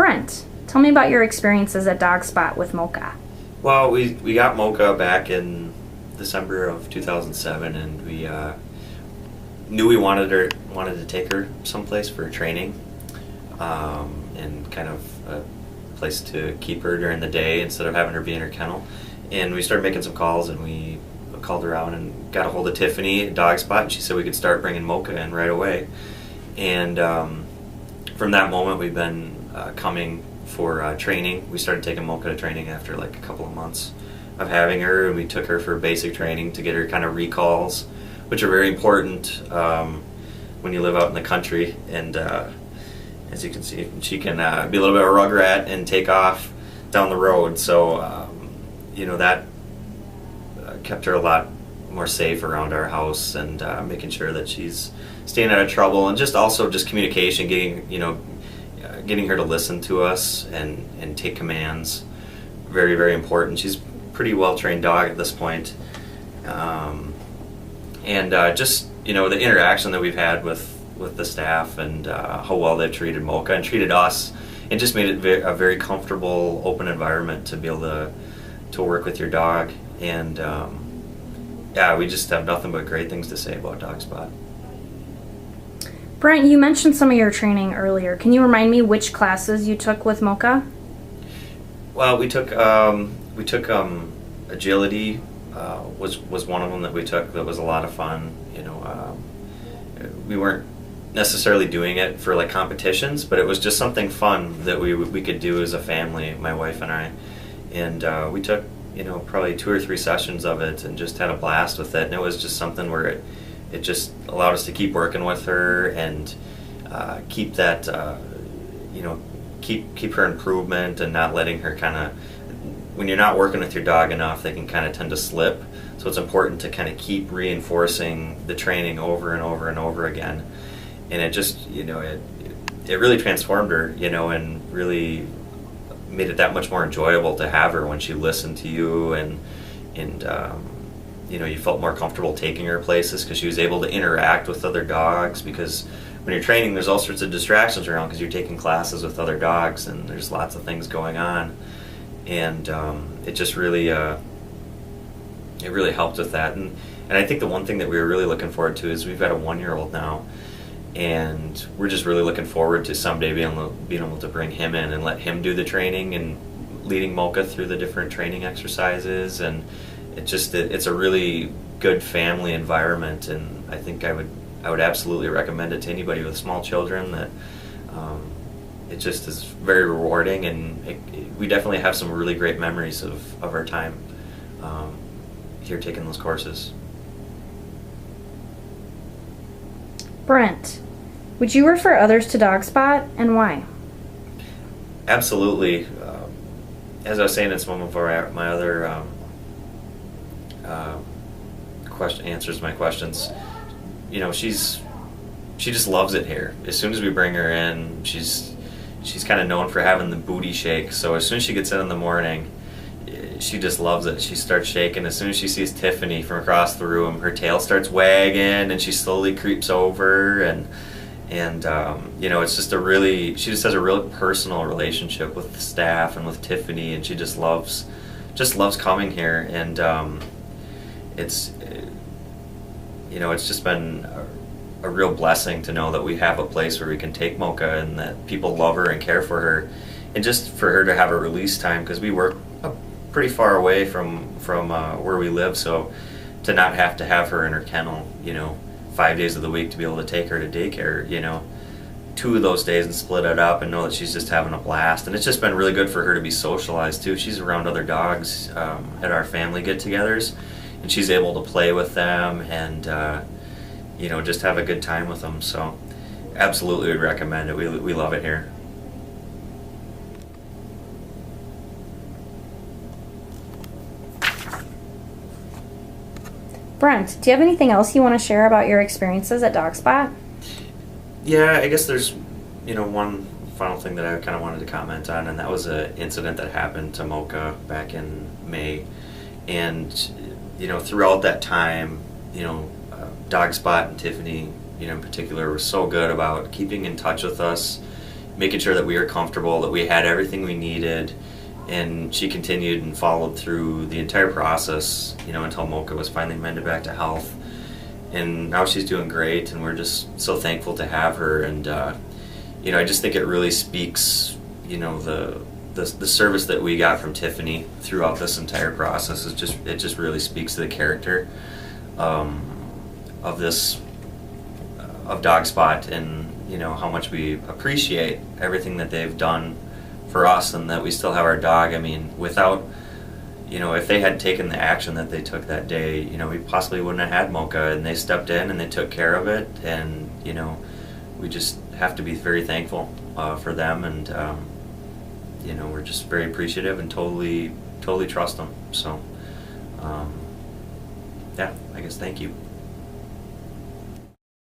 Brent, tell me about your experiences at Dog Spot with Mocha. Well, we got Mocha back in December of 2007, and we knew we wanted to take her someplace for training, and kind of a place to keep her during the day instead of having her be in her kennel. And we started making some calls, and we called around and got a hold of Tiffany at Dog Spot, and she said we could start bringing Mocha in right away. And from that moment, we've been coming for training. We started taking Mocha to training after like a couple of months of having her, and we took her for basic training to get her kind of recalls, which are very important when you live out in the country. And as you can see, she can be a little bit of a rugrat and take off down the road. So that kept her a lot more safe around our house, and making sure that she's staying out of trouble, and just communication, getting her to listen to us and take commands. Very, very important. She's a pretty well trained dog at this point. The interaction that we've had with the staff, and how well they've treated Mocha and treated us, and just made it a very comfortable, open environment to be able to work with your dog. And we just have nothing but great things to say about Dog Spot. Brent, you mentioned some of your training earlier. Can you remind me which classes you took with Mocha? Well, we took agility was one of them that we took. That was a lot of fun. We weren't necessarily doing it for like competitions, but it was just something fun that we could do as a family, my wife and I. And we took probably 2 or 3 sessions of it, and just had a blast with it. And it was just something where it just allowed us to keep working with her, and keep that keep her improvement, and not letting her kind of, when you're not working with your dog enough, they can kind of tend to slip. So it's important to kind of keep reinforcing the training over and over and over again. And it just it really transformed her, and really made it that much more enjoyable to have her when she listened to you, and you felt more comfortable taking her places because she was able to interact with other dogs. Because when you're training, there's all sorts of distractions around because you're taking classes with other dogs, and there's lots of things going on. And it just really helped with that. And I think the one thing that we were really looking forward to is we've got a 1-year-old now, and we're just really looking forward to someday being able to bring him in and let him do the training, and leading Mocha through the different training exercises. And it's a really good family environment, and I think I would absolutely recommend it to anybody with small children. That it just is very rewarding, and we definitely have some really great memories of our time here taking those courses. Brent, would you refer others to Dog Spot, and why? Absolutely. As I was saying in some of my other answers my questions, she just loves it here. As soon as we bring her in, she's kind of known for having the booty shake. So as soon as she gets in the morning, she just loves it. She starts shaking. As soon as she sees Tiffany from across the room, her tail starts wagging, and she slowly creeps over, and it's just she just has a real personal relationship with the staff and with Tiffany, and she just loves coming here. And it's just been a real blessing to know that we have a place where we can take Mocha, and that people love her and care for her, and just for her to have a release time, because we work pretty far away from where we live. So to not have to have her in her kennel 5 days of the week, to be able to take her to daycare 2 of those days and split it up, and know that she's just having a blast. And it's just been really good for her to be socialized too. She's around other dogs at our family get-togethers, and she's able to play with them, and just have a good time with them. So absolutely would recommend it. We love it here. Brent, do you have anything else you want to share about your experiences at Dog Spot? Yeah, I guess there's one final thing that I kind of wanted to comment on, and that was an incident that happened to Mocha back in May. And throughout that time, Dog Spot and Tiffany in particular were so good about keeping in touch with us, making sure that we were comfortable, that we had everything we needed. And she continued and followed through the entire process, you know, until Mocha was finally mended back to health. And now she's doing great, and we're just so thankful to have her. And you know, I just think it really speaks, you know, the service that we got from Tiffany throughout this entire process is just really speaks to the character of this of Dog Spot, and you know how much we appreciate everything that they've done for us, and that we still have our dog. I mean, without, you know, if they had taken the action that they took that day, you know, we possibly wouldn't have had Mocha, and they stepped in and they took care of it. And you know, we just have to be very thankful for them, and you know, we're just very appreciative and totally trust them. So yeah, I guess thank you.